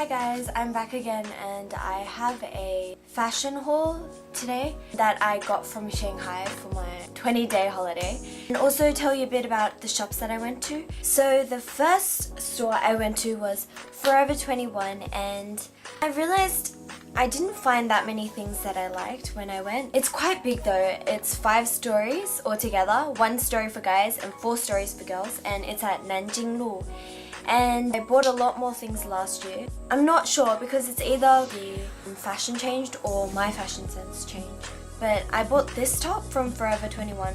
Hi guys, I'm back again and I have a fashion haul today that I got from Shanghai for my 20-day holiday, and also tell you a bit about the shops that I went to. So the first store I went to was Forever 21, and I realized I didn't find that many things that I liked when I went. It's quite big though. It's 5 stories altogether, 1 story for guys and 4 stories for girls, and it's at Nanjinglu. And I bought a lot more things last year. I'm not sure because it's either the fashion changed or my fashion sense changed. But I bought this top from Forever 21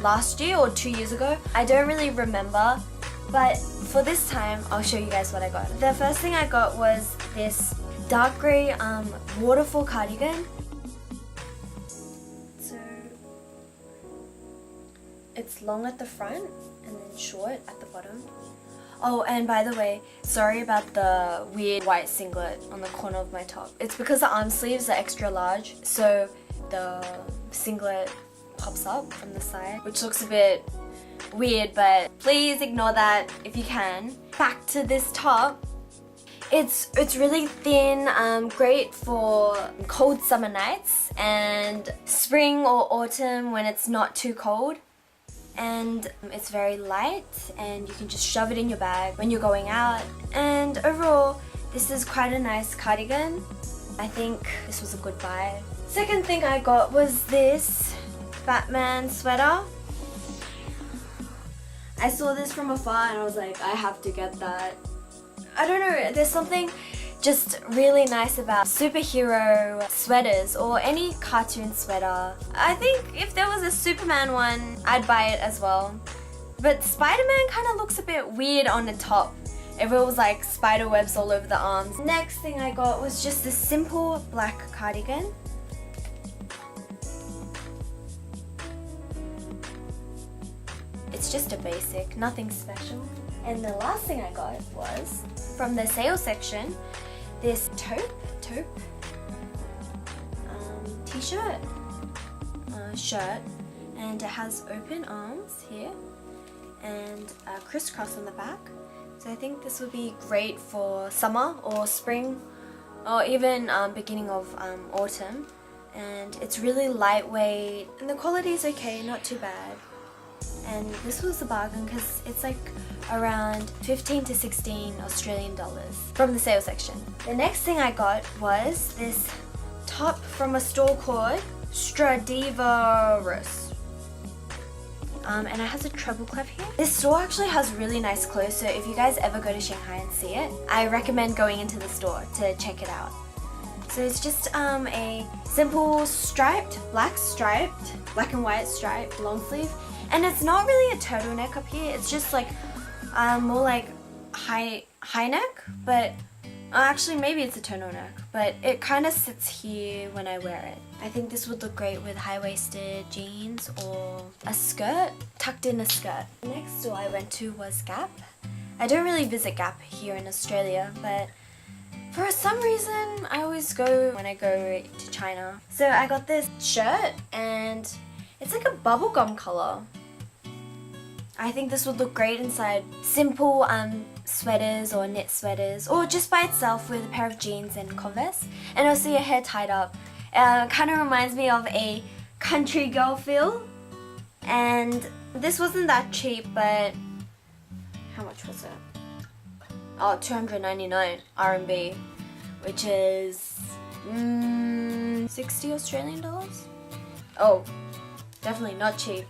last year or 2 years ago. I don't really remember, but for this time I'll show you guys what I got. The first thing I got was this dark grey waterfall cardigan. So it's long at the front and then short at the bottom. Oh, and by the way, sorry about the weird white singlet on the corner of my top. It's because the arm sleeves are extra large, so the singlet pops up from the side, which looks a bit weird, but please ignore that if you can. Back to this top. It's really thin, great for cold summer nights and spring or autumn when it's not too cold. And it's very light and you can just shove it in your bag when you're going out. And overall, this is quite a nice cardigan. I think this was a good buy. Second thing I got was this Batman sweater. I saw this from afar and I was like, I have to get that. I don't know, there's something just really nice about superhero sweaters or any cartoon sweater. I think if there was a Superman one, I'd buy it as well. But Spider-Man kind of looks a bit weird on the top if it was like spider webs all over the arms. Next thing I got was just this simple black cardigan. It's just a basic, nothing special. And the last thing I got was from the sale section, this taupe t-shirt, shirt, and it has open arms here and a crisscross on the back. So I think this would be great for summer or spring or even beginning of autumn. And it's really lightweight and the quality is okay, not too bad. And this was a bargain because it's like around 15 to 16 Australian dollars from the sale section. The next thing I got was this top from a store called Stradivarius. And it has a treble clef here. This store actually has really nice clothes, so if you guys ever go to Shanghai and see it, I recommend going into the store to check it out. So it's just a simple striped, black and white striped long sleeve. And it's not really a turtleneck up here, it's just like more like high neck, but actually maybe it's a turtleneck, but it kind of sits here when I wear it. I think this would look great with high-waisted jeans or a skirt, tucked in a skirt. The next store I went to was Gap. I don't really visit Gap here in Australia, but for some reason I always go when I go to China. So I got this shirt and it's like a bubblegum color. I think this would look great inside simple sweaters or knit sweaters, or just by itself with a pair of jeans and Converse. And also your hair tied up. Kind of reminds me of a country girl feel. And this wasn't that cheap, but how much was it? Oh, 299 RMB, which is 60 Australian dollars. Oh, definitely not cheap,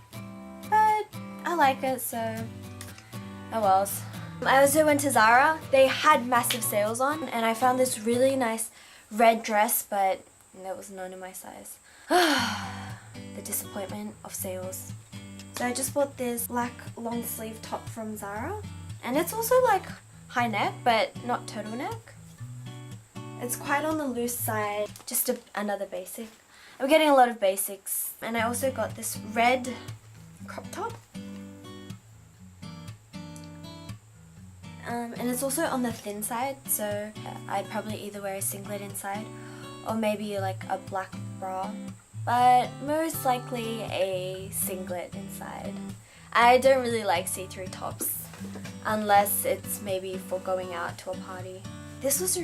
but I like it, so oh well. I also went to Zara. They had massive sales on and I found this really nice red dress, but that was none in my size. The disappointment of sales. So I just bought this black long sleeve top from Zara, and it's also like high neck but not turtleneck. It's quite on the loose side, just another basic. I'm getting a lot of basics. And I also got this red crop top. And it's also on the thin side, so I'd probably either wear a singlet inside or maybe like a black bra, but most likely a singlet inside. I don't really like see-through tops unless it's maybe for going out to a party. This was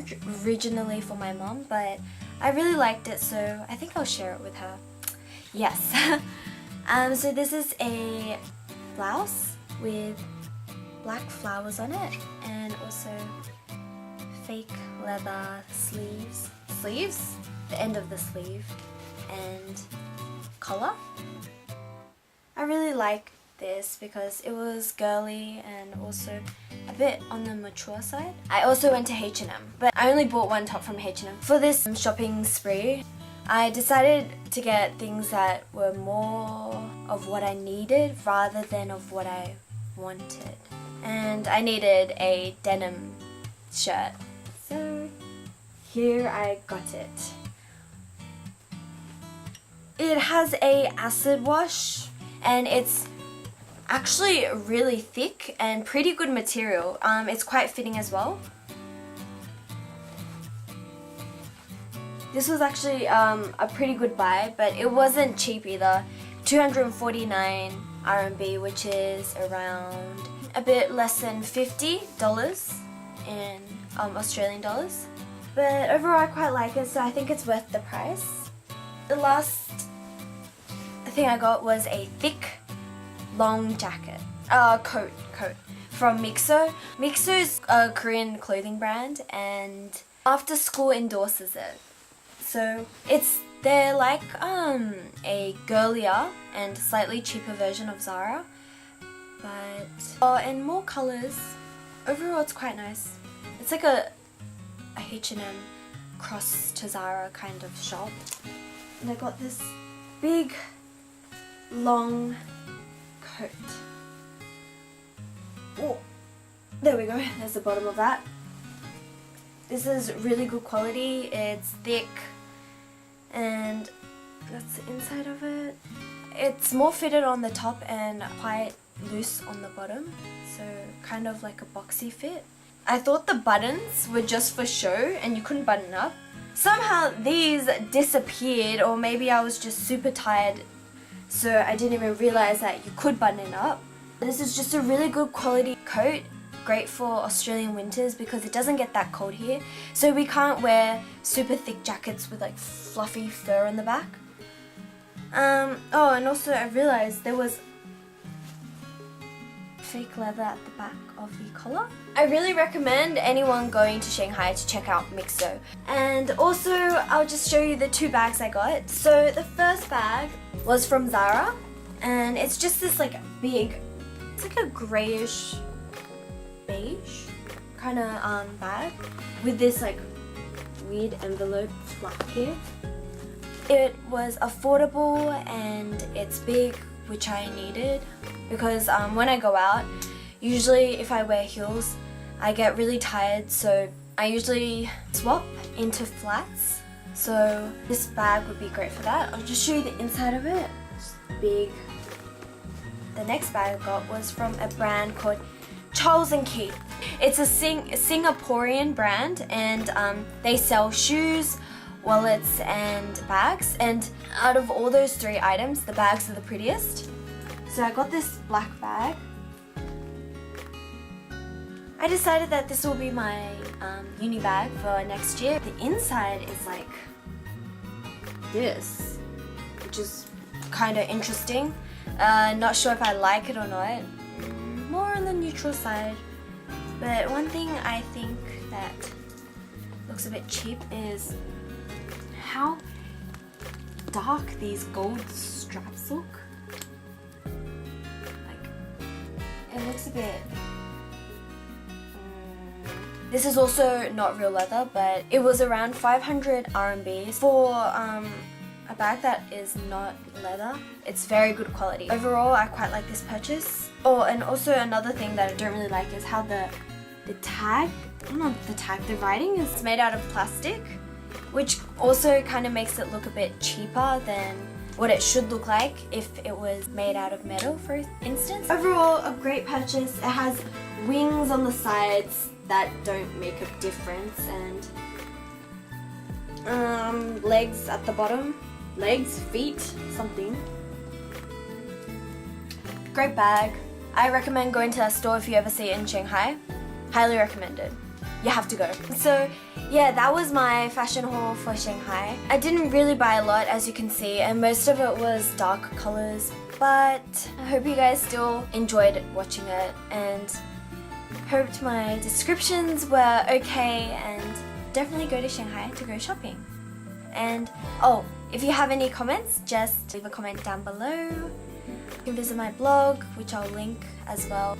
originally for my mom, but I really liked it, so I think I'll share it with her. Yes. So this is a blouse with black flowers on it, and also fake leather sleeves, the end of the sleeve, and collar. I really like this because it was girly and also a bit on the mature side. I also went to H&M, but I only bought one top from H&M. For this shopping spree, I decided to get things that were more of what I needed rather than of what I wanted. And I needed a denim shirt. So here I got it. It has a acid wash and it's actually really thick and pretty good material. It's quite fitting as well. This was actually a pretty good buy, but it wasn't cheap either. 249 RMB, which is around a bit less than $50 in Australian dollars. But overall I quite like it, so I think it's worth the price. The last thing I got was a thick long jacket, coat from Mixxo. Mixxo is a Korean clothing brand and After School endorses it. So they're like a girlier and slightly cheaper version of Zara, but in more colors. Overall it's quite nice. It's like a H&M cross to Zara kind of shop. And I got this big long coat. Oh, there we go, there's the bottom of that. This is really good quality, it's thick, and that's the inside of it. It's more fitted on the top and quite loose on the bottom, so kind of like a boxy fit. I thought the buttons were just for show and you couldn't button up. Somehow these disappeared, or maybe I was just super tired, so I didn't even realize that you could button it up. This is just a really good quality coat, great for Australian winters because it doesn't get that cold here, so we can't wear super thick jackets with like fluffy fur on the back. Oh, and also I realized there was fake leather at the back of the collar. I really recommend anyone going to Shanghai to check out Mixxo. And also I'll just show you the two bags I got. So the first bag was from Zara, and it's just this like big, it's like a grayish beige kind of bag with this like weird envelope flap here. It was affordable and it's big, which I needed because when I go out, usually if I wear heels, I get really tired, so I usually swap into flats. So this bag would be great for that. I'll just show you the inside of it. It's big. The next bag I got was from a brand called Charles&Keith. It's a Singaporean brand, and they sell shoes, wallets and bags, and out of all those three items, the bags are the prettiest. So I got this black bag. I decided that this will be my uni bag for next year. The inside is like this, which is kind of interesting. Not sure if I like it or not. More on the neutral side. But one thing I think that looks a bit cheap is how dark these gold straps look. Like, it looks a bit... This is also not real leather, but it was around 500 RMB for a bag that is not leather. It's very good quality. Overall, I quite like this purchase. Oh, and also another thing that I don't really like is how the writing is made out of plastic, which also kind of makes it look a bit cheaper than what it should look like if it was made out of metal, for instance. Overall, a great purchase. It has wings on the sides that don't make a difference, and legs at the bottom. Legs, feet, something. Great bag. I recommend going to that store if you ever see it in Shanghai. Highly recommended. you have to go. So yeah, that was my fashion haul for Shanghai. I didn't really buy a lot, as you can see, and most of it was dark colors, but I hope you guys still enjoyed watching it and hoped my descriptions were okay, and definitely go to Shanghai to go shopping. And oh, if you have any comments, just leave a comment down below. You can visit my blog, which I'll link as well.